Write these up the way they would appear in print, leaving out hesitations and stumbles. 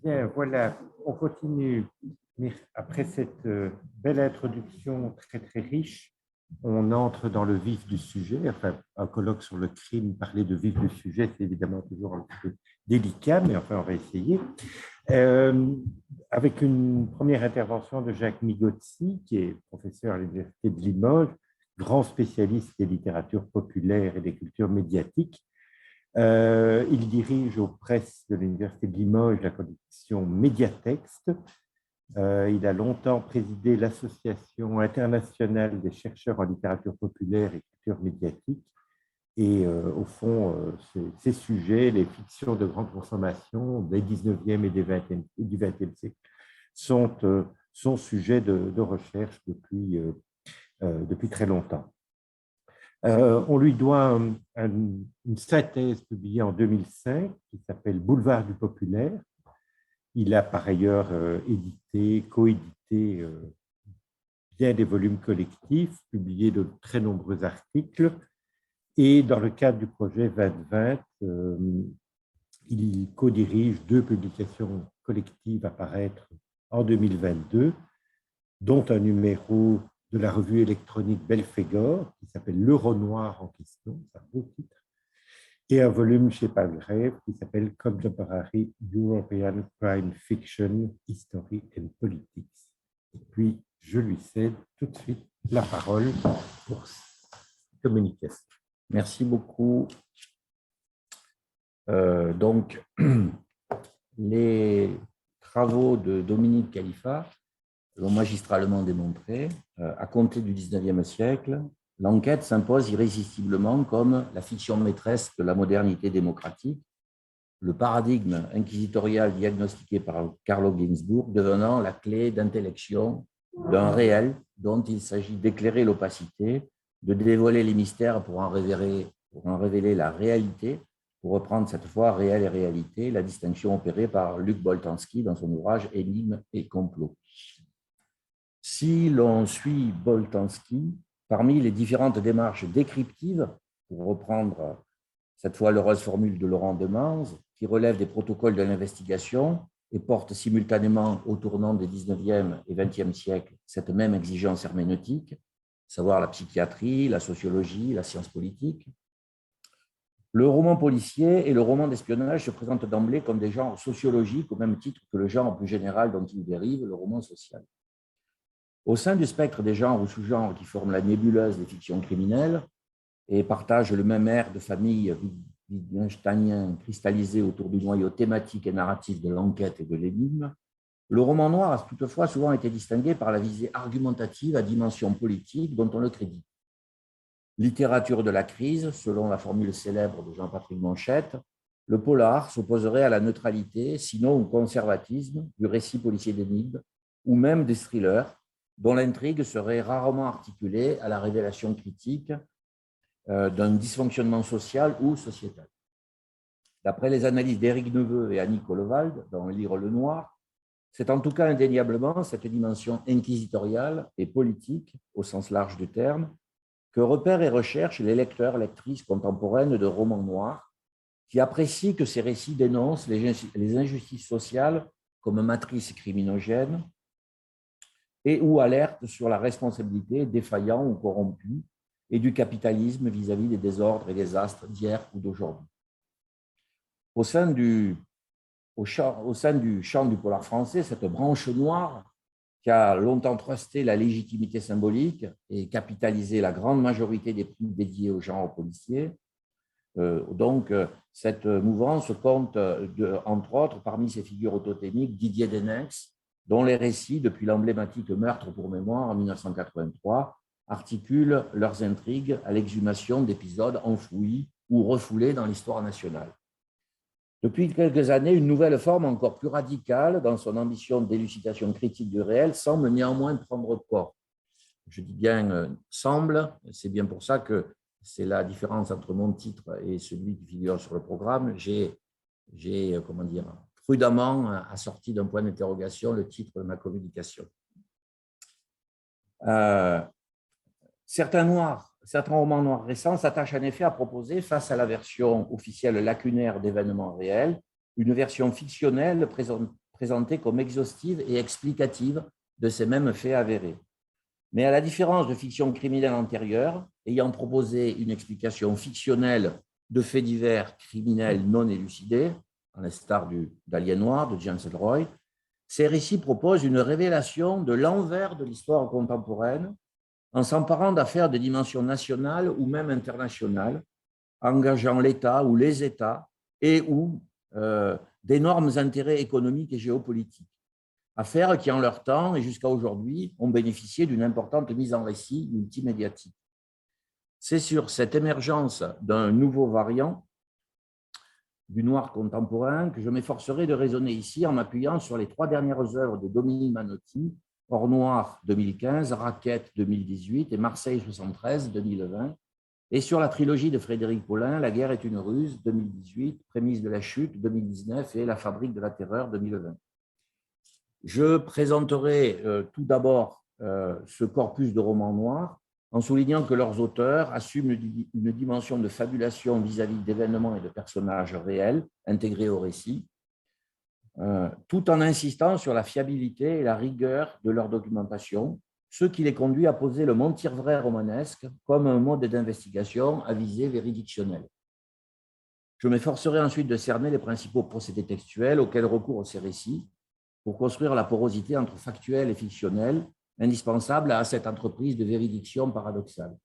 Bien, voilà, on continue. Mais après cette belle introduction très très riche, on entre dans le vif du sujet. Enfin, un colloque sur le crime, parler de vif du sujet, c'est évidemment toujours un petit peu délicat, mais enfin, on va essayer. Euh, Avec une première intervention de Jacques Migozzi, qui est professeur à l'Université de Limoges, grand spécialiste des littératures populaires et des cultures médiatiques. Il dirige aux presses de l'Université de Limoges la collection Médiatexte. Il a longtemps présidé l'Association internationale des chercheurs en littérature populaire et culture médiatique. Et au fond, ces sujets, les fictions de grande consommation des 19e et du 20e siècle, sont sujets de recherche depuis très longtemps. On lui doit une synthèse publiée en 2005 qui s'appelle Boulevard du populaire. Il a par ailleurs coédité bien des volumes collectifs, publié de très nombreux articles. Et dans le cadre du projet 2020, il co-dirige 2 publications collectives à paraître en 2022, dont un numéro de la revue électronique Belphégor, qui s'appelle L'Euro Noir en question, c'est un beau titre, et un volume chez Palgrave qui s'appelle Contemporary European Crime Fiction, History and Politics. Et puis, je lui cède tout de suite la parole pour communiquer. Merci beaucoup. Donc, les travaux de Dominique Khalifa l'ont magistralement démontré. À compter du 19e siècle, l'enquête s'impose irrésistiblement comme la fiction maîtresse de la modernité démocratique, le paradigme inquisitorial diagnostiqué par Carlo Ginzburg devenant la clé d'intellection d'un réel dont il s'agit d'éclairer l'opacité, de dévoiler les mystères pour en révéler la réalité, pour reprendre cette fois réel et réalité, la distinction opérée par Luc Boltanski dans son ouvrage Énigmes et complots. Si l'on suit Boltanski, parmi les différentes démarches décryptives, pour reprendre cette fois l'heureuse formule de Laurent Demens, qui relève des protocoles de l'investigation et porte simultanément au tournant des 19e et 20e siècles cette même exigence herméneutique, savoir la psychiatrie, la sociologie, la science politique. Le roman policier et le roman d'espionnage se présentent d'emblée comme des genres sociologiques au même titre que le genre plus général dont ils dérivent, le roman social. Au sein du spectre des genres ou sous-genres qui forment la nébuleuse des fictions criminelles et partagent le même air de famille wittgensteinien cristallisé autour du noyau thématique et narratif de l'enquête et de l'énigme, le roman noir a toutefois souvent été distingué par la visée argumentative à dimension politique dont on le crédite. Littérature de la crise, selon la formule célèbre de Jean-Patrick Manchette, le polar s'opposerait à la neutralité, sinon au conservatisme du récit policier d'énigmes ou même des thrillers, dont l'intrigue serait rarement articulée à la révélation critique d'un dysfonctionnement social ou sociétal. D'après les analyses d'Éric Neveu et Annie Collewald dans Lire le Noir, c'est en tout cas indéniablement cette dimension inquisitoriale et politique, au sens large du terme, que repèrent et recherchent les lecteurs, lectrices contemporaines de romans noirs, qui apprécient que ces récits dénoncent les injustices sociales comme matrice criminogène et ou alertent sur la responsabilité défaillant ou corrompue et du capitalisme vis-à-vis des désordres et des astres d'hier ou d'aujourd'hui. Au sein du champ du polar français, cette branche noire qui a longtemps trusté la légitimité symbolique et capitalisé la grande majorité des prix dédiés au genre policier. Donc, cette mouvance compte, entre autres, parmi ses figures autotémiques, Didier Denex, dont les récits, depuis l'emblématique Meurtre pour mémoire en 1983, articulent leurs intrigues à l'exhumation d'épisodes enfouis ou refoulés dans l'histoire nationale. Depuis quelques années, une nouvelle forme encore plus radicale dans son ambition d'élucidation critique du réel semble néanmoins prendre corps. Je dis bien semble, c'est bien pour ça que c'est la différence entre mon titre et celui qui figure sur le programme. J'ai prudemment assorti d'un point d'interrogation le titre de ma communication. Certains romans noirs récents s'attachent en effet à proposer, face à la version officielle lacunaire d'événements réels, une version fictionnelle présentée comme exhaustive et explicative de ces mêmes faits avérés. Mais à la différence de fictions criminelles antérieures, ayant proposé une explication fictionnelle de faits divers criminels non élucidés, à l'instar d'Alien Noir de James Ellroy, ces récits proposent une révélation de l'envers de l'histoire contemporaine en s'emparant d'affaires de dimension nationale ou même internationale, engageant l'État ou les États et ou d'énormes intérêts économiques et géopolitiques. Affaires qui, en leur temps et jusqu'à aujourd'hui, ont bénéficié d'une importante mise en récit multimédiatique. C'est sur cette émergence d'un nouveau variant du noir contemporain que je m'efforcerai de raisonner ici en m'appuyant sur les 3 dernières œuvres de Dominique Manotti, Hors Noir 2015, Raquette 2018 et Marseille 73 2020, et sur la trilogie de Frédéric Paulin, La guerre est une ruse 2018, Prémices de la chute 2019 et La fabrique de la terreur 2020. Je présenterai tout d'abord ce corpus de romans noirs en soulignant que leurs auteurs assument une dimension de fabulation vis-à-vis d'événements et de personnages réels intégrés au récit, tout en insistant sur la fiabilité et la rigueur de leur documentation, ce qui les conduit à poser le mentir vrai romanesque comme un mode d'investigation à visée véridictionnelle. Je m'efforcerai ensuite de cerner les principaux procédés textuels auxquels recourent ces récits pour construire la porosité entre factuel et fictionnel, indispensable à cette entreprise de véridiction paradoxale.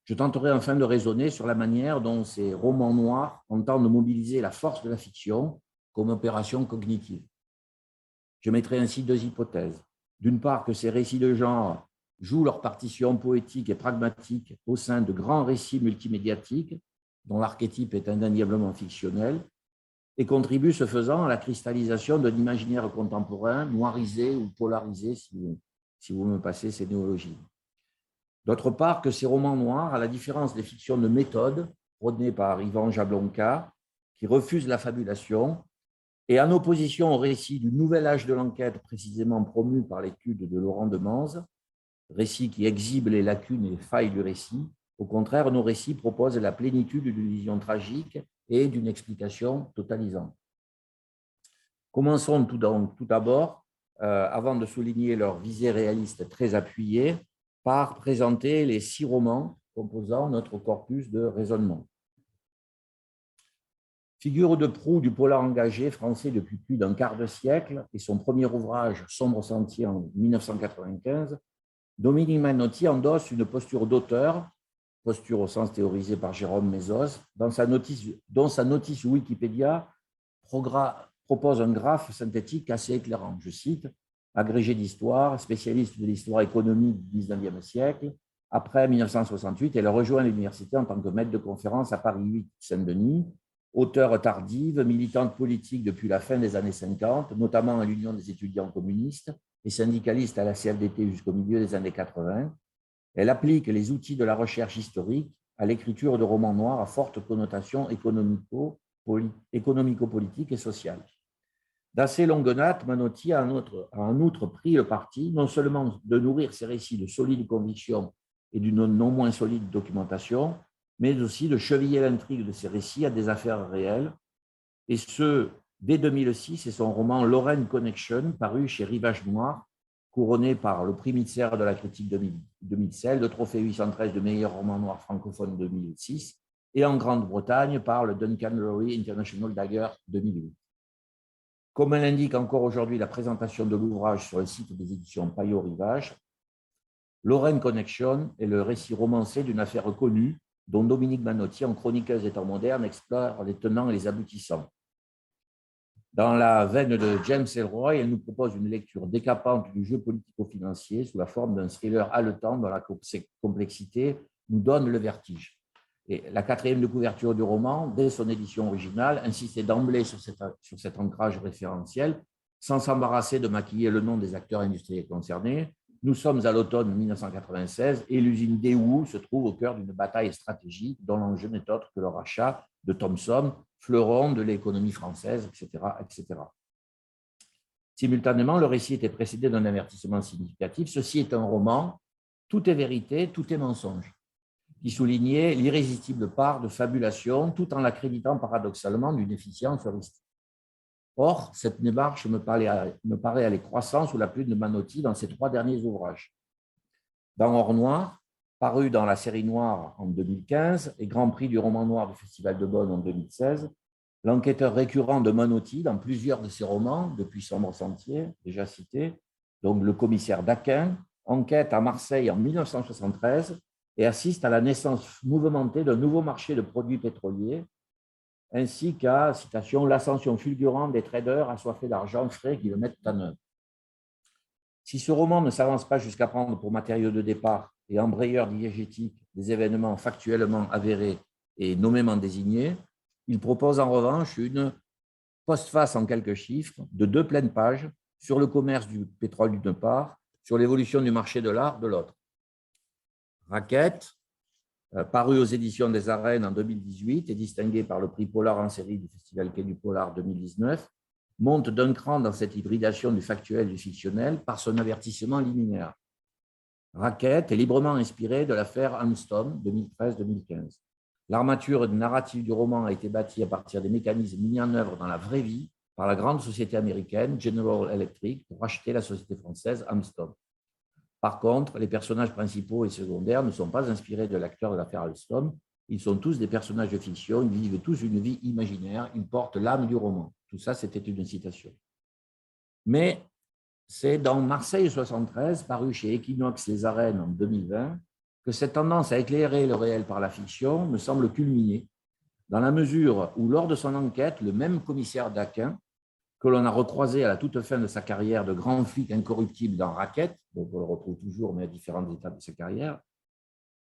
Je tenterai enfin de raisonner sur la manière dont ces romans noirs entendent mobiliser la force de la fiction comme opération cognitive. Je mettrai ainsi 2 hypothèses. D'une part, que ces récits de genre jouent leur partition poétique et pragmatique au sein de grands récits multimédiatiques dont l'archétype est indéniablement fictionnel, et contribue ce faisant à la cristallisation d'un imaginaire contemporain noirisé ou polarisé, si vous me passez ces néologismes. D'autre part, que ces romans noirs, à la différence des fictions de méthode prônées par Ivan Jablonka, qui refusent la fabulation, et en opposition au récit du nouvel âge de l'enquête précisément promu par l'étude de Laurent de Manze, récit qui exhibe les lacunes et failles du récit, au contraire, nos récits proposent la plénitude d'une vision tragique et d'une explication totalisante. Commençons tout d'abord, avant de souligner leur visée réaliste très appuyée, par présenter les 6 romans composant notre corpus de raisonnement. Figure de proue du polar engagé français depuis plus d'un quart de siècle et son premier ouvrage, Sombre Sentier, en 1995, Dominique Manotti endosse une posture d'auteur, posture au sens théorisé par Jérôme Mésos, dont sa notice Wikipédia propose un graphe synthétique assez éclairant. Je cite, « Agrégé d'histoire, spécialiste de l'histoire économique du XIXe siècle, après 1968, elle rejoint l'université en tant que maître de conférence à Paris 8 Saint-Denis, auteure tardive, militante politique depuis la fin des années 50, notamment à l'Union des étudiants communistes et syndicaliste à la CFDT jusqu'au milieu des années 80. Elle applique les outils de la recherche historique à l'écriture de romans noirs à forte connotation économico-politique et sociale. D'assez longue date, Manotti a en outre pris le parti non seulement de nourrir ses récits de solides convictions et d'une non moins solide documentation, mais aussi de cheviller l'intrigue de ses récits à des affaires réelles, et ce, dès 2006, et son roman Lorraine Connection, paru chez Rivage Noir, couronné par le prix Mitzer de la critique 2016, le trophée 813 de meilleur roman noir francophone 2006, et en Grande-Bretagne par le Duncan Lowry International Dagger 2008. Comme elle indique encore aujourd'hui la présentation de l'ouvrage sur le site des éditions Payot Rivage, Lorraine Connection est le récit romancé d'une affaire connue dont Dominique Manotti, en chroniqueuse des temps modernes, explore les tenants et les aboutissants. Dans la veine de James Ellroy, elle nous propose une lecture décapante du jeu politico-financier sous la forme d'un thriller haletant dont la complexité nous donne le vertige. Et la 4e de couverture du roman, dès son édition originale, insistait d'emblée sur cet ancrage référentiel, sans s'embarrasser de maquiller le nom des acteurs industriels concernés. Nous sommes à l'automne 1996 et l'usine Daewoo se trouve au cœur d'une bataille stratégique dont l'enjeu n'est autre que le rachat de Thomson, fleuron de l'économie française, etc., etc. Simultanément, le récit était précédé d'un avertissement significatif. Ceci est un roman, tout est vérité, tout est mensonge, qui soulignait l'irrésistible part de fabulation tout en l'accréditant paradoxalement d'une efficience heuristique. Or, cette démarche me paraît aller croissant sous la plume de Manotti dans ses 3 derniers ouvrages. Dans Or Noir, paru dans la série Noire en 2015 et Grand Prix du roman noir du Festival de Bonn en 2016, l'enquêteur récurrent de Manotti dans plusieurs de ses romans, depuis Sombre Sentier, déjà cité, donc le commissaire Daquin, enquête à Marseille en 1973 et assiste à la naissance mouvementée d'un nouveau marché de produits pétroliers, ainsi qu'à, citation, l'ascension fulgurante des traders assoiffés d'argent frais qui le mettent en œuvre. Si ce roman ne s'avance pas jusqu'à prendre pour matériau de départ et embrayeur diégétique des événements factuellement avérés et nommément désignés, il propose en revanche une postface en quelques chiffres de 2 pleines pages sur le commerce du pétrole d'une part, sur l'évolution du marché de l'art de l'autre. Raquette, paru aux éditions des Arènes en 2018 et distingué par le prix Polar en série du Festival Quai du Polar 2019, monte d'un cran dans cette hybridation du factuel et du fictionnel par son avertissement liminaire. Raquette est librement inspiré de l'affaire Alstom 2013-2015. L'armature narrative du roman a été bâtie à partir des mécanismes mis en œuvre dans la vraie vie par la grande société américaine General Electric pour racheter la société française Alstom. Par contre, les personnages principaux et secondaires ne sont pas inspirés de l'acteur de l'affaire Alstom. Ils sont tous des personnages de fiction, ils vivent tous une vie imaginaire, ils portent l'âme du roman. Tout ça, c'était une citation. Mais c'est dans Marseille 73, paru chez Equinox Les Arènes en 2020, que cette tendance à éclairer le réel par la fiction me semble culminer, dans la mesure où, lors de son enquête, le même commissaire Daquin, que l'on a recroisé à la toute fin de sa carrière de grand flic incorruptible dans Raquette, donc on le retrouve toujours, mais à différentes étapes de sa carrière.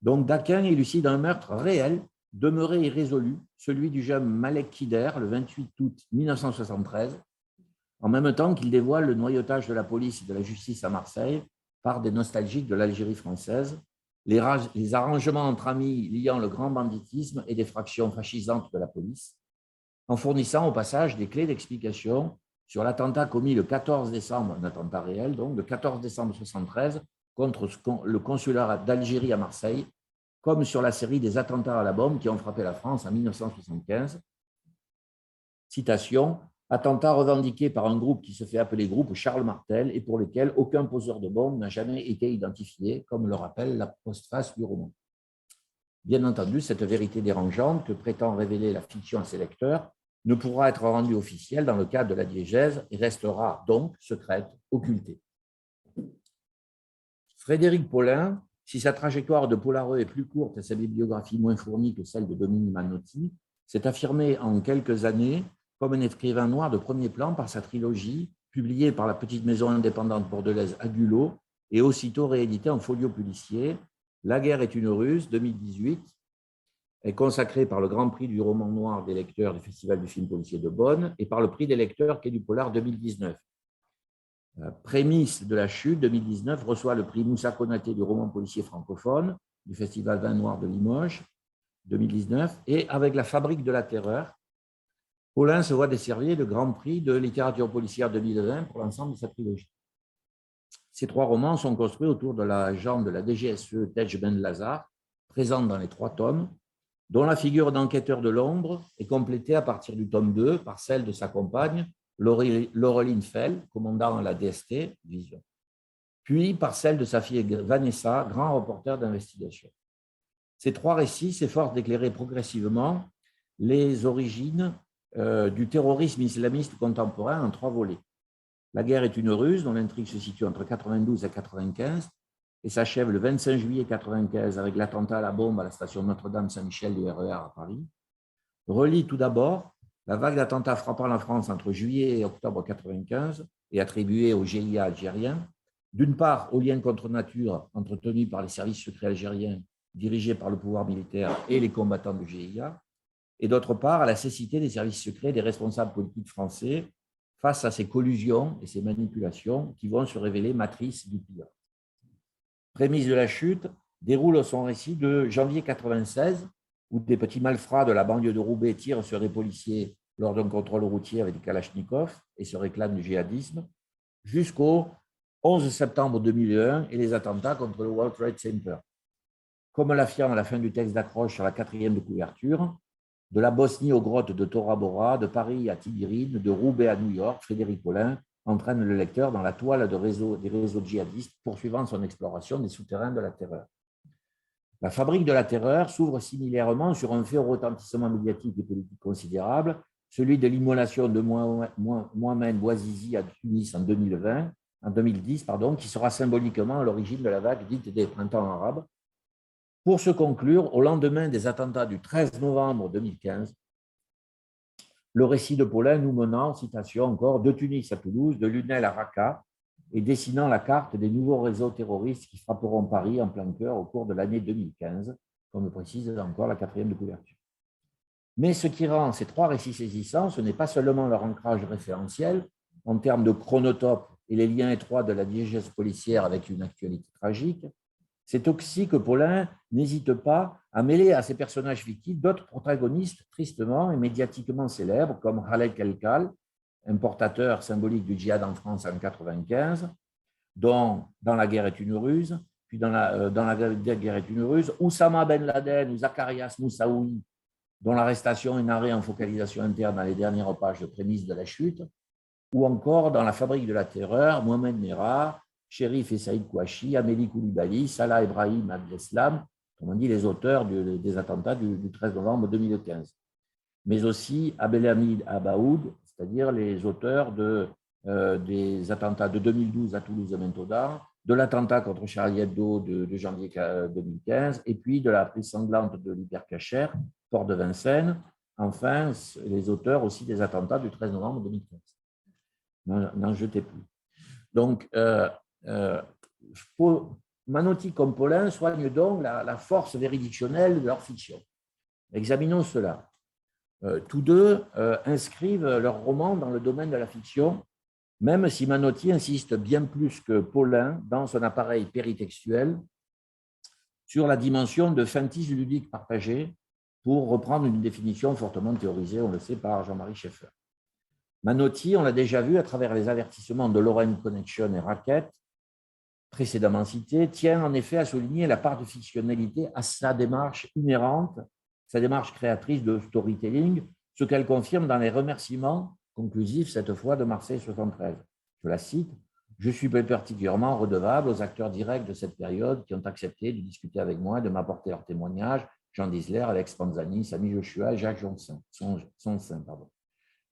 Donc Daquin élucide un meurtre réel, demeuré irrésolu, celui du jeune Malek Kider, le 28 août 1973, en même temps qu'il dévoile le noyautage de la police et de la justice à Marseille par des nostalgiques de l'Algérie française, les arrangements entre amis liant le grand banditisme et des fractions fascisantes de la police, en fournissant au passage des clés d'explication sur l'attentat commis le 14 décembre, un attentat réel, donc le 14 décembre 1973, contre le consulat d'Algérie à Marseille, comme sur la série des attentats à la bombe qui ont frappé la France en 1975. Citation, attentat revendiqué par un groupe qui se fait appeler groupe Charles Martel et pour lequel aucun poseur de bombe n'a jamais été identifié, comme le rappelle la postface du roman. Bien entendu, cette vérité dérangeante que prétend révéler la fiction à ses lecteurs ne pourra être rendue officielle dans le cadre de la diégèse et restera donc secrète, occultée. Frédéric Paulin, si sa trajectoire de polareux est plus courte et sa bibliographie moins fournie que celle de Dominique Manotti, s'est affirmé en quelques années comme un écrivain noir de premier plan par sa trilogie, publiée par la petite maison indépendante bordelaise Agulot et aussitôt rééditée en folio policier. La guerre est une ruse, 2018, est consacrée par le Grand Prix du roman noir des lecteurs du Festival du film policier de Bonn et par le prix des lecteurs Quai du Polar 2019. Prémisse de la chute, 2019, reçoit le prix Moussa Konaté du roman policier francophone du Festival Vin Noir de Limoges, 2019, et avec La Fabrique de la Terreur, Paulin se voit desservir le Grand Prix de littérature policière 2020 pour l'ensemble de sa trilogie. Ces 3 romans sont construits autour de la légende de la DGSE Tej Ben Lazar, présente dans les 3 tomes, dont la figure d'enquêteur de l'ombre est complétée à partir du tome 2 par celle de sa compagne, Laureline Fell, commandant la DST, Vision, puis par celle de sa fille Vanessa, grand reporter d'investigation. Ces 3 récits s'efforcent d'éclairer progressivement les origines du terrorisme islamiste contemporain en 3 volets. La guerre est une ruse dont l'intrigue se situe entre 92 et 95 et s'achève le 25 juillet 95 avec l'attentat à la bombe à la station Notre-Dame-Saint-Michel du RER à Paris. Relie tout d'abord la vague d'attentats frappant la France entre juillet et octobre 95 et attribuée au GIA algérien, d'une part aux liens contre nature entretenus par les services secrets algériens dirigés par le pouvoir militaire et les combattants du GIA, et d'autre part à la cécité des services secrets des responsables politiques français face à ces collusions et ces manipulations qui vont se révéler matrices du pire. Prémisse de la chute déroule son récit de janvier 96, où des petits malfrats de la banlieue de Roubaix tirent sur des policiers lors d'un contrôle routier avec des kalachnikovs et se réclament du djihadisme, jusqu'au 11 septembre 2001 et les attentats contre le World Trade Center. Comme l'affirme à la fin du texte d'accroche sur la 4e de couverture, de la Bosnie aux grottes de Tora Bora, de Paris à Tibérine, de Roubaix à New York, Frédéric Paulin entraîne le lecteur dans la toile des réseaux djihadistes, poursuivant son exploration des souterrains de la terreur. La fabrique de la terreur s'ouvre similairement sur un fait au retentissement médiatique et politique considérable, celui de l'immolation de Mohamed Bouazizi à Tunis en 2010, qui sera symboliquement à l'origine de la vague dite des printemps arabes. Pour se conclure, au lendemain des attentats du 13 novembre 2015, le récit de Paulin nous menant, citation encore, de Tunis à Toulouse, de Lunel à Raqqa, et dessinant la carte des nouveaux réseaux terroristes qui frapperont Paris en plein cœur au cours de l'année 2015, comme le précise encore la 4e de couverture. Mais ce qui rend ces trois récits saisissants, ce n'est pas seulement leur ancrage référentiel en termes de chronotope et les liens étroits de la diégèse policière avec une actualité tragique, c'est aussi que Paulin n'hésite pas à mêler à ces personnages fictifs d'autres protagonistes tristement et médiatiquement célèbres, comme Khaled Kelkal, importateur symbolique du djihad en France en 1995, dont Dans la guerre est une ruse, puis dans la guerre est une ruse, Oussama Ben Laden ou Zacharias Moussaoui, dont l'arrestation est narrée en focalisation interne dans les dernières pages de prémices de la chute, ou encore dans La fabrique de la terreur, Mohamed Merah, Chérif et Saïd Kouachi, Amélie Koulibaly, Salah Ibrahim Abdeslam, comme on dit les auteurs des attentats du 13 novembre 2015, mais aussi Abdelhamid Abaoud, c'est-à-dire les auteurs des attentats de 2012 à Toulouse et Mentaudan, de l'attentat contre Charlie Hebdo de janvier 2015, et puis de la prise sanglante de l'Hypercacher, Port de Vincennes, enfin les auteurs aussi des attentats du 13 novembre 2015. N'en jetez plus. Donc, Manotti comme Paulin soignent donc la force véridictionnelle de leur fiction. Examinons cela. Tous deux inscrivent leur roman dans le domaine de la fiction, même si Manotti insiste bien plus que Paulin dans son appareil péritextuel sur la dimension de feintise ludique partagée, pour reprendre une définition fortement théorisée, on le sait, par Jean-Marie Schaeffer. Manotti, on l'a déjà vu à travers les avertissements de Lorraine Connection et Racket, précédemment cités, tient en effet à souligner la part de fictionnalité à sa démarche inhérente, sa démarche créatrice de storytelling, ce qu'elle confirme dans les remerciements conclusifs, cette fois de Marseille 73. Je la cite, « Je suis particulièrement redevable aux acteurs directs de cette période qui ont accepté de discuter avec moi, de m'apporter leurs témoignages, Jean Disler, Alex Panzani, Samy Joshua et Jacques Jonsin.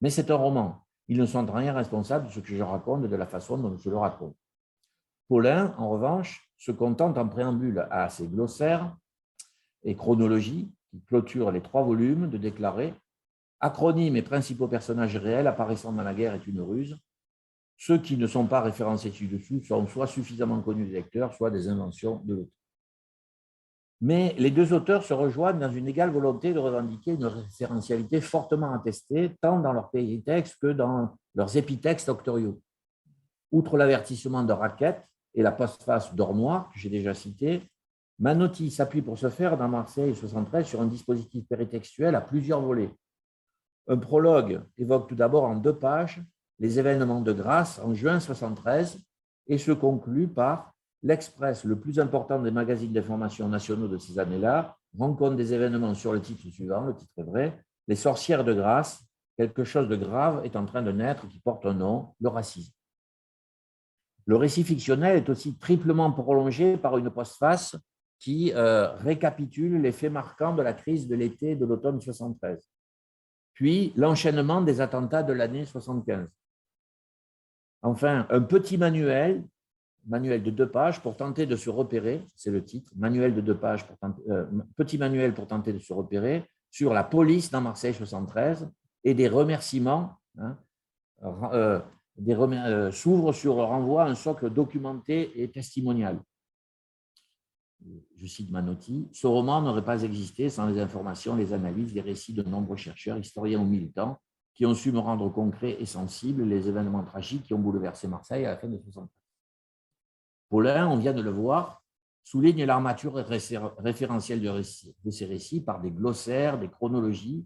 Mais c'est un roman. Ils ne sont en rien responsables de ce que je raconte et de la façon dont je le raconte. » Paulin, en revanche, se contente en préambule à ses glossaires et chronologies qui clôturent les 3 volumes de déclarer « Acronymes et principaux personnages réels apparaissant dans la guerre est une ruse. Ceux qui ne sont pas référencés ci-dessous sont soit suffisamment connus des lecteurs, soit des inventions de l'auteur. » Mais les deux auteurs se rejoignent dans une égale volonté de revendiquer une référentialité fortement attestée, tant dans leurs péritextes que dans leurs épitextes octoriaux. Outre l'avertissement de Racket et la postface d'Or Noir, que j'ai déjà cité, Manotti s'appuie pour ce faire dans Marseille 73 sur un dispositif péritextuel à plusieurs volets. Un prologue évoque tout d'abord en 2 pages les événements de Grasse en juin 73 et se conclut par l'Express, le plus important des magazines d'information nationaux de ces années-là, rend compte des événements sur le titre suivant, le titre est vrai, « Les sorcières de Grasse, quelque chose de grave est en train de naître qui porte un nom, le racisme ». Le récit fictionnel est aussi triplement prolongé par une postface qui récapitule les faits marquants de la crise de l'été et de l'automne 73, puis l'enchaînement des attentats de l'année 75. Enfin, un petit manuel de 2 pages pour tenter de se repérer, c'est le titre, manuel de 2 pages, petit manuel pour tenter de se repérer sur la police dans Marseille 73 et des remerciements s'ouvre sur le renvoi à un socle documenté et testimonial. Je cite Manotti, « Ce roman n'aurait pas existé sans les informations, les analyses, les récits de nombreux chercheurs, historiens ou militants qui ont su me rendre concret et sensible les événements tragiques qui ont bouleversé Marseille à la fin de 1973. » Paulin, on vient de le voir, souligne l'armature référentielle de ces récits par des glossaires, des chronologies,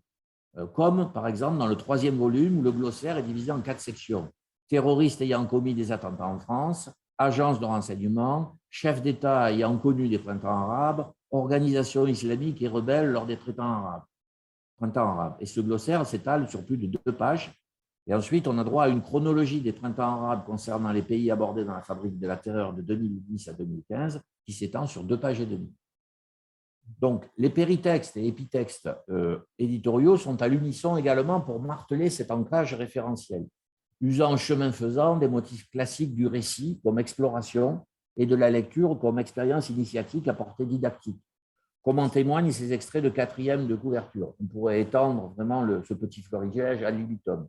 comme par exemple dans le 3e volume où le glossaire est divisé en 4 sections. Terroristes ayant commis des attentats en France, agences de renseignement, chefs d'État ayant connu des printemps arabes, organisations islamiques et rebelles lors des printemps arabes. printemps arabe. Et ce glossaire s'étale sur plus de 2 pages. Et ensuite, on a droit à une chronologie des printemps arabes concernant les pays abordés dans la fabrique de la terreur de 2010 à 2015, qui s'étend sur 2 pages et demie. Donc, les péritextes et épitextes éditoriaux sont à l'unisson également pour marteler cet ancrage référentiel, usant chemin faisant des motifs classiques du récit comme exploration et de la lecture comme expérience initiatique à portée didactique, comme en témoignent ces extraits de 4e de couverture. On pourrait étendre vraiment ce petit florilège à libitum.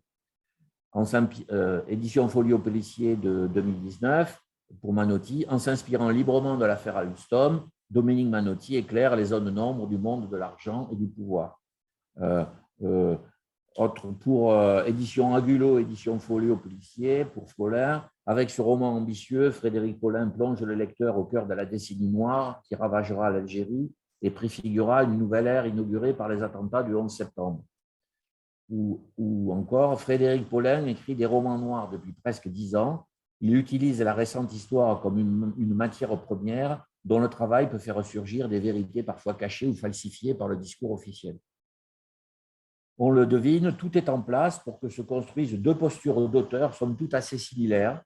Édition Folio Pellissier de 2019, pour Manotti, en s'inspirant librement de l'affaire Alstom, Dominique Manotti éclaire les zones d'ombre du monde de l'argent et du pouvoir. Pour édition Agulot, édition Folio Pellissier, pour Follin, avec ce roman ambitieux, Frédéric Paulin plonge le lecteur au cœur de la décennie noire qui ravagera l'Algérie et préfigurera une nouvelle ère inaugurée par les attentats du 11 septembre. Ou encore, Frédéric Paulin écrit des romans noirs depuis presque 10 ans. Il utilise la récente histoire comme une matière première dont le travail peut faire ressurgir des vérités parfois cachées ou falsifiées par le discours officiel. On le devine, tout est en place pour que se construisent 2 postures d'auteurs, somme toute assez similaires,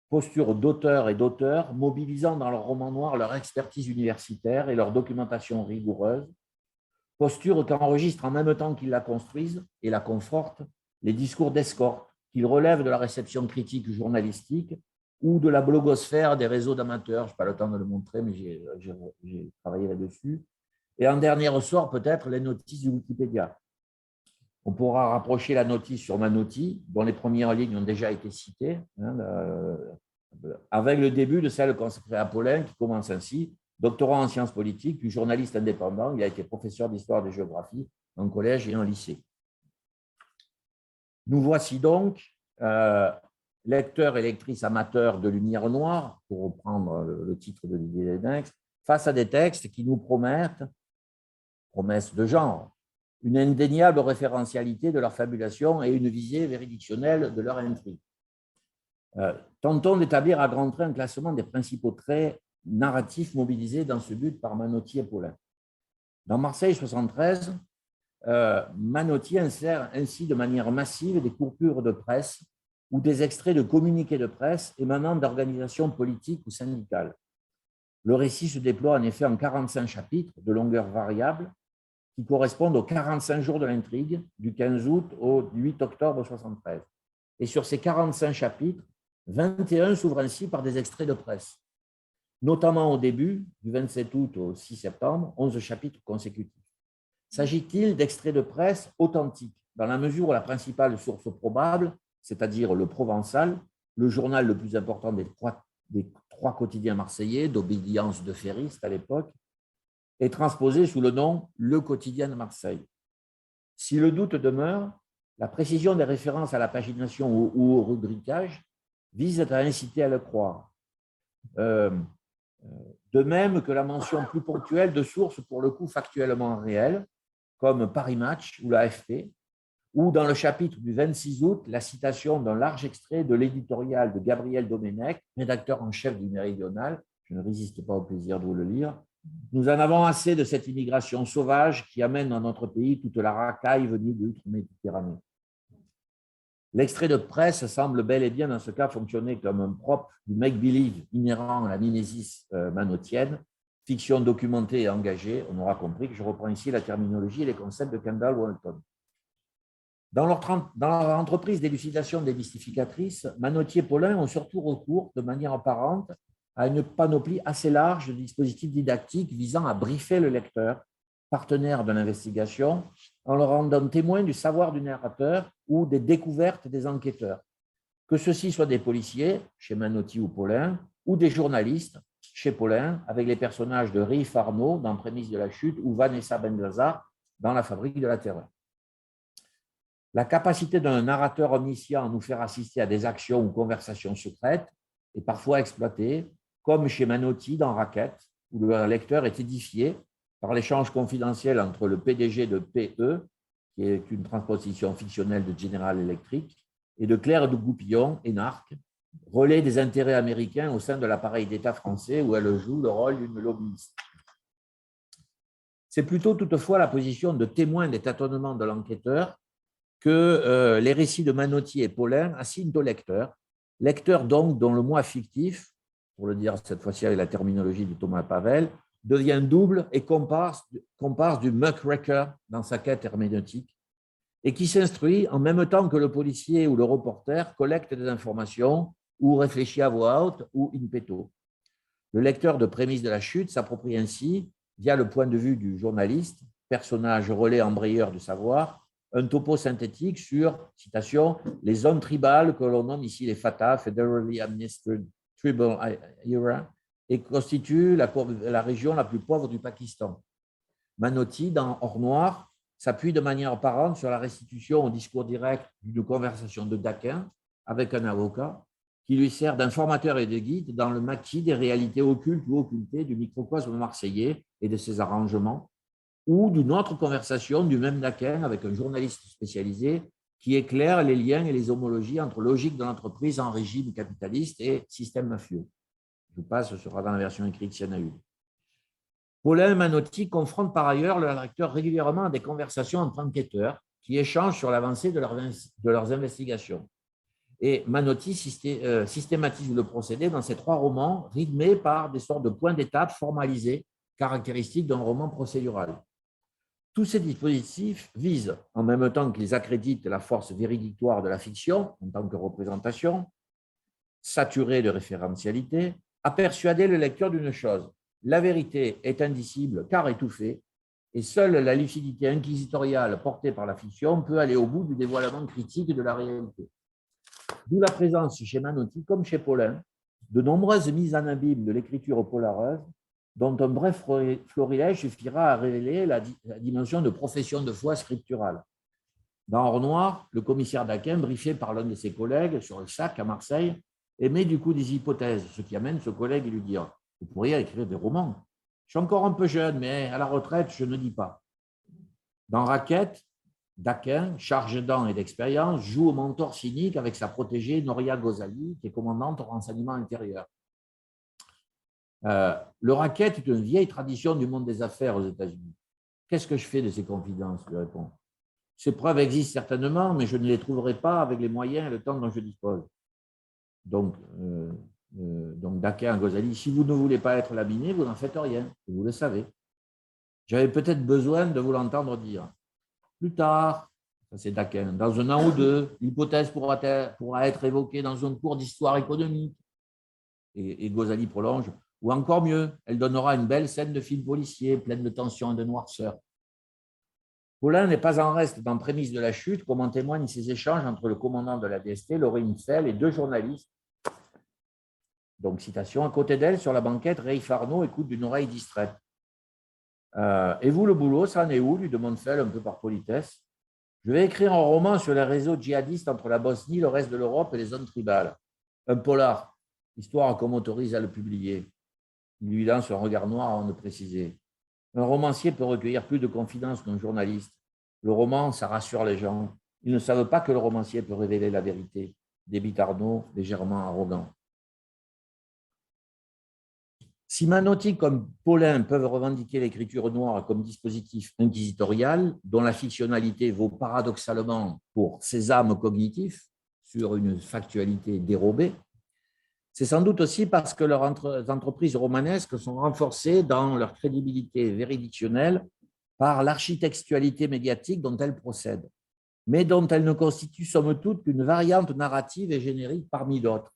postures d'auteurs et d'auteurs mobilisant dans leur roman noir leur expertise universitaire et leur documentation rigoureuse, posture qu'enregistrent en même temps qu'ils la construisent et la confortent les discours d'escorte, qu'ils relèvent de la réception critique journalistique ou de la blogosphère des réseaux d'amateurs. Je n'ai pas le temps de le montrer, mais j'ai travaillé là-dessus. Et en dernier ressort, peut-être les notices du Wikipédia. On pourra rapprocher la notice sur Manotti, dont les premières lignes ont déjà été citées, avec le début de celle consacrée à Paulin, qui commence ainsi. Doctorant en sciences politiques, puis journaliste indépendant, il a été professeur d'histoire et de géographie en collège et en lycée. Nous voici donc, lecteurs et lectrices amateurs de lumière noire, pour reprendre le titre de l'idée d'Enex, face à des textes qui nous promettent, promesses de genre, une indéniable référentialité de leur fabulation et une visée véridictionnelle de leur intrigue. Tentons d'établir à grands traits un classement des principaux traits narratifs mobilisés dans ce but par Manotti et Paulin. Dans Marseille 73, Manotti insère ainsi de manière massive des coupures de presse ou des extraits de communiqués de presse émanant d'organisations politiques ou syndicales. Le récit se déploie en effet en 45 chapitres de longueur variable qui correspondent aux 45 jours de l'intrigue du 15 août au 8 octobre 73. Et sur ces 45 chapitres, 21 s'ouvrent ainsi par des extraits de presse, notamment au début, du 27 août au 6 septembre, 11 chapitres consécutifs. S'agit-il d'extraits de presse authentiques, dans la mesure où la principale source probable, c'est-à-dire le Provençal, le journal le plus important des trois quotidiens marseillais, d'obédience de ferriste à l'époque, est transposé sous le nom « Le quotidien de Marseille ». Si le doute demeure, la précision des références à la pagination ou au rubricage vise à inciter à le croire. De même que la mention plus ponctuelle de sources pour le coup factuellement réelles, comme Paris Match ou l'AFP, ou dans le chapitre du 26 août, la citation d'un large extrait de l'éditorial de Gabriel Domenech, rédacteur en chef du Méridional. Je ne résiste pas au plaisir de vous le lire. Nous en avons assez de cette immigration sauvage qui amène dans notre pays toute la racaille venue de l'outre-Méditerranée. L'extrait de presse semble bel et bien dans ce cas fonctionner comme un propre du make-believe inhérent à la mimésis manotienne, fiction documentée et engagée. On aura compris que je reprends ici la terminologie et les concepts de Kendall Walton. Dans leur entreprise d'élucidation des mystificatrices, Manotti et Paulin ont surtout recours, de manière apparente, à une panoplie assez large de dispositifs didactiques visant à briefer le lecteur, partenaire de l'investigation, en le rendant témoin du savoir du narrateur ou des découvertes des enquêteurs. Que ceux-ci soient des policiers, chez Manotti ou Paulin, ou des journalistes, chez Paulin, avec les personnages de Riff Arnaud dans Prémices de la chute ou Vanessa Bengaza dans La fabrique de la terreur. La capacité d'un narrateur omniscient à nous faire assister à des actions ou conversations secrètes est parfois exploitée, comme chez Manotti dans Racket, où le lecteur est édifié par l'échange confidentiel entre le PDG de PE, qui est une transposition fictionnelle de General Electric, et de Claire de Goupillon, énarque, relais des intérêts américains au sein de l'appareil d'État français où elle joue le rôle d'une lobbyiste. C'est plutôt toutefois la position de témoin des tâtonnements de l'enquêteur que les récits de Manotti et Paulin assignent au lecteur. Lecteur donc dont le moi fictif, pour le dire cette fois-ci avec la terminologie de Thomas Pavel, devient double et comparse du muckraker dans sa quête herméneutique et qui s'instruit en même temps que le policier ou le reporter collecte des informations ou réfléchit à voix haute ou in petto. Le lecteur de prémices de la chute s'approprie ainsi, via le point de vue du journaliste, personnage relais embrayeur du savoir, un topo synthétique sur, citation, les zones tribales que l'on nomme ici les FATA, Federally Administered Tribal Area, et constituent la région la plus pauvre du Pakistan. Manotti, dans Or Noir, s'appuie de manière apparente sur la restitution au discours direct d'une conversation de Daquin avec un avocat qui lui sert d'informateur et de guide dans le maquis des réalités occultes ou occultées du microcosme marseillais et de ses arrangements, ou d'une autre conversation du même Daquin avec un journaliste spécialisé qui éclaire les liens et les homologies entre logique de l'entreprise en régime capitaliste et système mafieux. Je passe, ce sera dans la version écrite s'il y en a une. Paulin et Manotti confrontent par ailleurs le lecteur régulièrement à des conversations entre enquêteurs qui échangent sur l'avancée de leurs investigations. Et Manotti systématise le procédé dans ces 3 romans rythmés par des sortes de points d'étape formalisés, caractéristiques d'un roman procédural. Tous ces dispositifs visent, en même temps qu'ils accréditent la force véridictoire de la fiction en tant que représentation, saturée de référentialité, à persuader le lecteur d'une chose: la vérité est indicible car étouffée, et seule la lucidité inquisitoriale portée par la fiction peut aller au bout du dévoilement critique de la réalité. D'où la présence chez Manotti, comme chez Paulin, de nombreuses mises en abîme de l'écriture polareuse, dont un bref florilège suffira à révéler la dimension de profession de foi scripturale. Dans Or Noir, le commissaire Daquin, briefé par l'un de ses collègues sur le sac à Marseille, émet du coup des hypothèses, ce qui amène ce collègue à lui dire: vous pourriez écrire des romans. Je suis encore un peu jeune, mais à la retraite, je ne dis pas. Dans Raquette, Daquin, chargé d'an et d'expérience, joue au mentor cynique avec sa protégée Noria Ghazali, qui est commandante au renseignement intérieur. Le racket est une vieille tradition du monde des affaires aux États-Unis. Qu'est-ce que je fais de ces confidences? Je réponds. Ces preuves existent certainement, mais je ne les trouverai pas avec les moyens et le temps dont je dispose. Donc Daquin à Ghazali, si vous ne voulez pas être laminé, vous n'en faites rien, vous le savez. J'avais peut-être besoin de vous l'entendre dire. Plus tard, ça c'est Daquin, dans 1 an ou 2, l'hypothèse pourra être évoquée dans un cours d'histoire économique. Et Ghazali prolonge, ou encore mieux, elle donnera une belle scène de film policier, pleine de tension et de noirceur. Paulin n'est pas en reste dans Prémices de la chute, comme en témoignent ces échanges entre le commandant de la DST, Laurine Fell, et 2 journalistes. Donc, citation, à côté d'elle, sur la banquette, Ray Farno écoute d'une oreille distraite. Et vous, le boulot, ça en est où lui demande Fell un peu par politesse. Je vais écrire un roman sur les réseaux djihadistes entre la Bosnie, le reste de l'Europe et les zones tribales. Un polar, histoire qu'on m'autorise à le publier. Il lui lance un regard noir avant de préciser. Un romancier peut recueillir plus de confidences qu'un journaliste. Le roman, ça rassure les gens. Ils ne savent pas que le romancier peut révéler la vérité. Débite Arnaud, légèrement arrogant. Si Manotti comme Paulin peuvent revendiquer l'écriture noire comme dispositif inquisitorial, dont la fictionnalité vaut paradoxalement pour sésame cognitif sur une factualité dérobée, c'est sans doute aussi parce que leurs entreprises romanesques sont renforcées dans leur crédibilité véridictionnelle par l'architectualité médiatique dont elles procèdent, mais dont elles ne constituent somme toute qu'une variante narrative et générique parmi d'autres.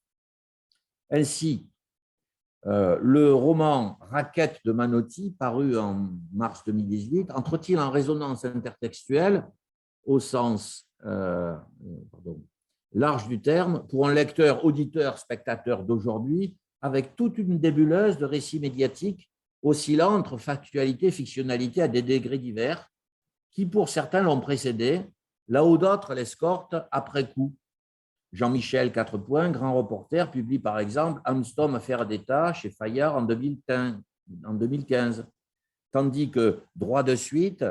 Ainsi, le roman Raquette de Manotti, paru en mars 2018, entre-t-il en résonance intertextuelle au sens large du terme pour un lecteur, auditeur, spectateur d'aujourd'hui, avec toute une nébuleuse de récits médiatiques oscillant entre factualité et fictionnalité à des degrés divers, qui pour certains l'ont précédé, là où d'autres l'escortent après coup. Jean-Michel 4 points, grand reporter, publie par exemple Alstom affaire d'État chez Fayard en 2015, tandis que Droit de suite,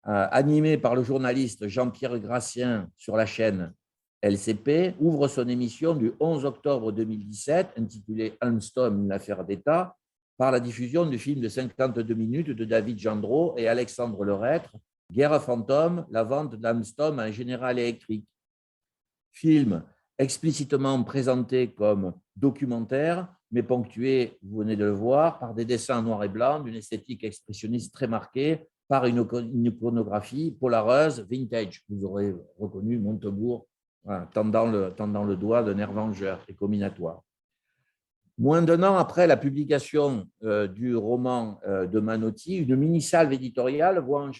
animé par le journaliste Jean-Pierre Gracien sur la chaîne LCP, ouvre son émission du 11 octobre 2017 intitulée Alstom, une affaire d'État, par la diffusion du film de 52 minutes de David Gendreau et Alexandre Lerêtre, Guerre fantôme, la vente d'Alstom à un général électrique. Film explicitement présenté comme documentaire, mais ponctué, vous venez de le voir, par des dessins en noir et blanc, d'une esthétique expressionniste très marquée, par une iconographie polareuse vintage. Vous aurez reconnu Montebourg, voilà, tendant le doigt d'un air vengeur et combinatoire. Moins d'un an après la publication du roman de Manotti, une mini-salve éditoriale voit en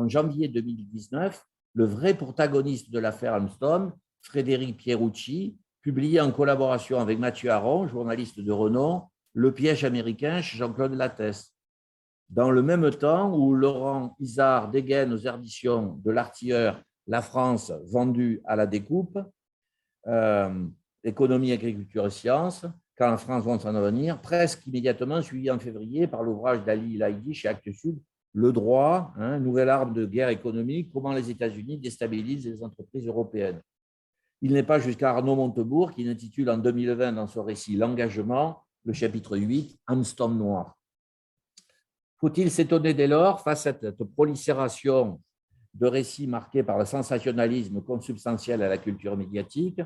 janvier 2019 le vrai protagoniste de l'affaire Alstom, Frédéric Pierucci, publié en collaboration avec Mathieu Aron, journaliste de renom, Le piège américain chez Jean-Claude Lattès. Dans le même temps où Laurent Isard dégaine aux éditions de l'Artilleur La France vendue à la découpe, Économie, agriculture et sciences, quand la France va s'en avenir, presque immédiatement suivi en février par l'ouvrage d'Ali Laïdi chez Actes Sud, Le droit, nouvelle arme de guerre économique, comment les États-Unis déstabilisent les entreprises européennes. Il n'est pas jusqu'à Arnaud Montebourg qui intitule en 2020 dans son récit L'engagement, le chapitre 8, Alstom noir. Faut-il s'étonner dès lors, face à cette prolifération de récits marqués par le sensationnalisme consubstantiel à la culture médiatique,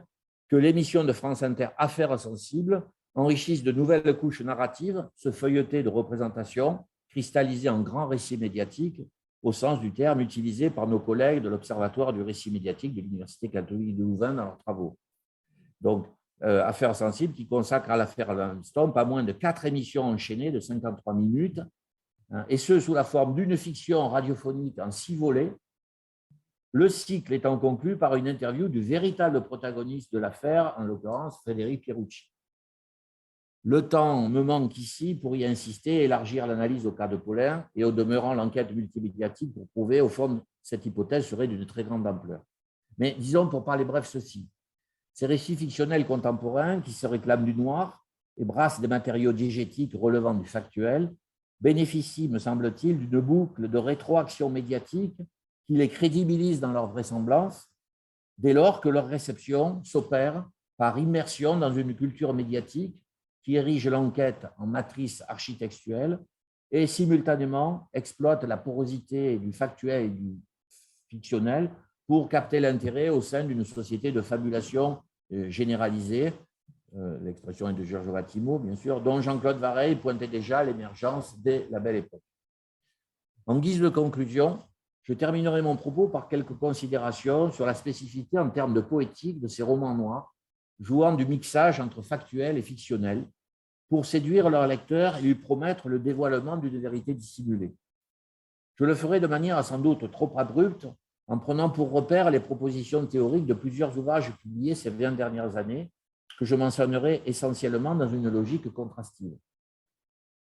que l'émission de France Inter Affaires sensibles enrichisse de nouvelles couches narratives, ce feuilleté de représentation cristallisé en grands récits médiatiques, au sens du terme utilisé par nos collègues de l'Observatoire du récit médiatique de l'Université catholique de Louvain dans leurs travaux. Donc, Affaires sensibles qui consacre à l'affaire Alstom pas moins de 4 émissions enchaînées de 53 minutes, et ce, sous la forme d'une fiction radiophonique en 6 volets, le cycle étant conclu par une interview du véritable protagoniste de l'affaire, en l'occurrence Frédéric Pierucci. Le temps me manque ici pour y insister et élargir l'analyse au cas de Paulin et au demeurant l'enquête multimédiatique pour prouver, au fond, cette hypothèse serait d'une très grande ampleur. Mais disons, pour parler bref, ceci. Ces récits fictionnels contemporains qui se réclament du noir et brassent des matériaux diégétiques relevant du factuel bénéficient, me semble-t-il, d'une boucle de rétroaction médiatique qui les crédibilise dans leur vraisemblance dès lors que leur réception s'opère par immersion dans une culture médiatique qui érige l'enquête en matrice architectuelle et simultanément exploite la porosité du factuel et du fictionnel pour capter l'intérêt au sein d'une société de fabulation généralisée, l'expression est de Giorgio Vattimo, bien sûr, dont Jean-Claude Vareille pointait déjà l'émergence dès la Belle Époque. En guise de conclusion, je terminerai mon propos par quelques considérations sur la spécificité en termes de poétique de ces romans noirs, jouant du mixage entre factuel et fictionnel, pour séduire leur lecteur et lui promettre le dévoilement d'une vérité dissimulée. Je le ferai de manière sans doute trop abrupte, en prenant pour repère les propositions théoriques de plusieurs ouvrages publiés ces 20 dernières années, que je mentionnerai essentiellement dans une logique contrastive.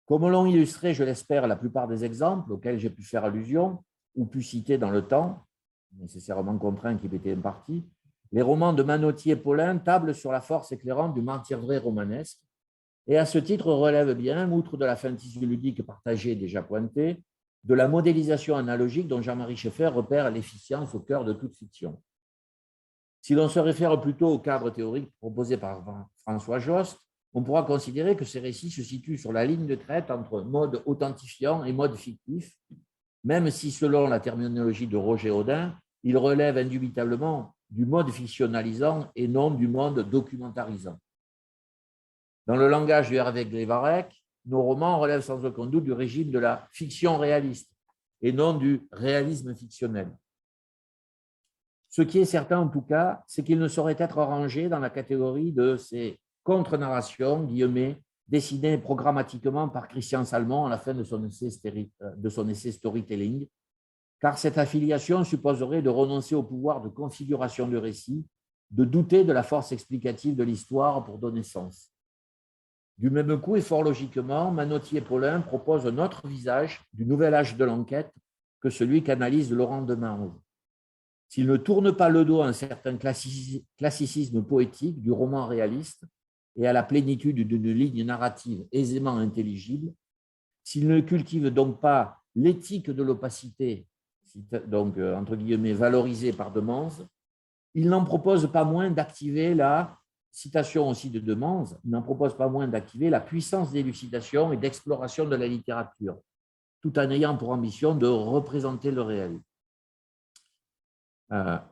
Comme l'ont illustré, je l'espère, la plupart des exemples auxquels j'ai pu faire allusion, ou pu citer dans le temps, nécessairement contraint qui m'était imparti, les romans de Manotti et Paulin tablent sur la force éclairante du mentier-vrai romanesque, et à ce titre relève bien, outre de la fantaisie ludique partagée déjà pointée, de la modélisation analogique dont Jean-Marie Schaeffer repère l'efficience au cœur de toute fiction. Si l'on se réfère plutôt au cadre théorique proposé par François Jost, on pourra considérer que ces récits se situent sur la ligne de crête entre mode authentifiant et mode fictif, même si, selon la terminologie de Roger Audin, il relève indubitablement du mode fictionnalisant et non du mode documentarisant. Dans le langage de Hervé Glevarec, nos romans relèvent sans aucun doute du régime de la fiction réaliste et non du réalisme fictionnel. Ce qui est certain en tout cas, c'est qu'il ne saurait être rangé dans la catégorie de ces contre-narrations, guillemets, dessinées programmatiquement par Christian Salmon à la fin de son essai Storytelling, car cette affiliation supposerait de renoncer au pouvoir de configuration du récit, de douter de la force explicative de l'histoire pour donner sens. Du même coup, et fort logiquement, Manotti et Paulin proposent un autre visage du nouvel âge de l'enquête que celui qu'analyse Laurent Demange. S'il ne tourne pas le dos à un certain classicisme poétique du roman réaliste et à la plénitude d'une ligne narrative aisément intelligible, s'il ne cultive donc pas l'éthique de l'opacité, donc entre guillemets valorisée par Demange, il n'en propose pas moins d'activer la citation aussi de Demens, n'en propose pas moins d'activer la puissance d'élucidation et d'exploration de la littérature, tout en ayant pour ambition de représenter le réel.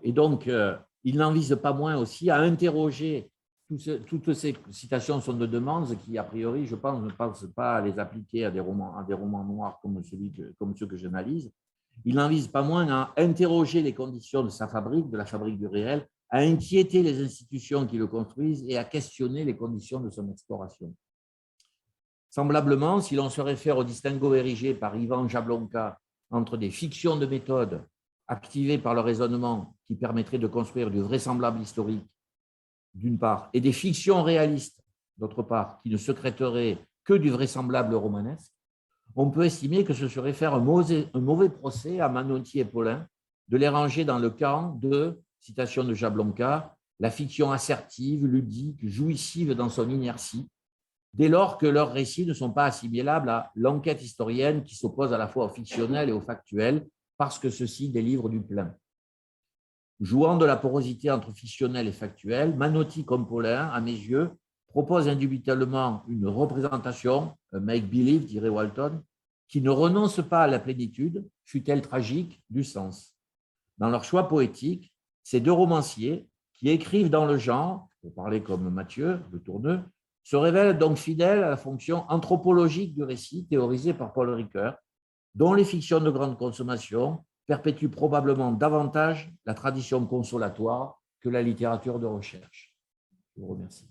Et donc, il n'en vise pas moins aussi à interroger, toutes ces citations sont de Demens qui, a priori, je pense, ne pense pas à les appliquer à des romans noirs comme ceux que j'analyse. Il n'en vise pas moins à interroger les conditions de sa fabrique, de la fabrique du réel, à inquiéter les institutions qui le construisent et à questionner les conditions de son exploration. Semblablement, si l'on se réfère au distinguo érigé par Ivan Jablonka entre des fictions de méthode activées par le raisonnement qui permettraient de construire du vraisemblable historique, d'une part, et des fictions réalistes, d'autre part, qui ne sécréteraient que du vraisemblable romanesque, on peut estimer que ce serait faire un mauvais procès à Manotti et Paulin de les ranger dans le camp de, citation de Jablonka, la fiction assertive, ludique, jouissive dans son inertie, dès lors que leurs récits ne sont pas assimilables à l'enquête historienne qui s'oppose à la fois au fictionnel et au factuel, parce que ceux-ci délivrent du plein. Jouant de la porosité entre fictionnel et factuel, Manotti comme Paulin, à mes yeux, propose indubitablement une représentation, un make-believe, dirait Walton, qui ne renonce pas à la plénitude, fût-elle tragique, du sens. Dans leur choix poétique, ces deux romanciers, qui écrivent dans le genre, pour parler comme Mathieu, de Tourneux, se révèlent donc fidèles à la fonction anthropologique du récit théorisée par Paul Ricoeur, dont les fictions de grande consommation perpétuent probablement davantage la tradition consolatoire que la littérature de recherche. Je vous remercie.